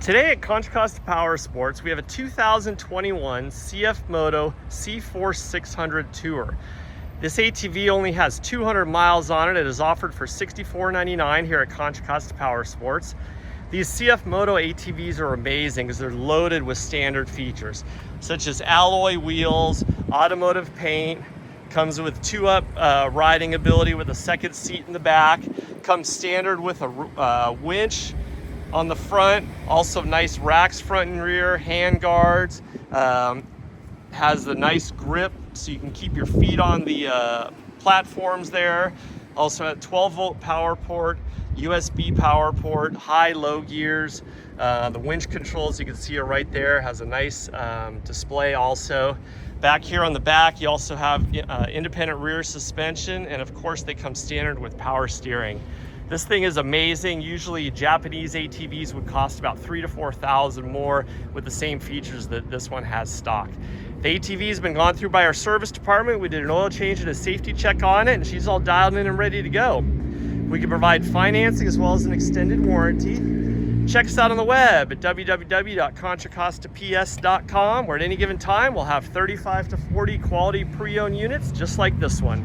Today at Contra Costa Powersports, we have a 2021 CFMOTO CForce 600 Tour. This ATV only has 200 miles on it. It is offered for $64.99 here at Contra Costa Powersports. These CFMOTO ATVs are amazing because they're loaded with standard features, such as alloy wheels, automotive paint, comes with two-up riding ability with a second seat in the back, comes standard with a winch on the front, also nice racks front and rear, hand guards, has the nice grip so you can keep your feet on the platforms there. Also a 12-volt power port, USB power port, high-low gears. The winch controls, you can see it right there, has a nice display also. Back here on the back, you also have independent rear suspension, and of course they come standard with power steering. This thing is amazing. Usually Japanese ATVs would cost about $3,000 to $4,000 more with the same features that this one has stock. The ATV has been gone through by our service department. We did an oil change and a safety check on it, and she's all dialed in and ready to go. We can provide financing as well as an extended warranty. Check us out on the web at www.contracostaps.com, where at any given time we'll have 35 to 40 quality pre-owned units just like this one.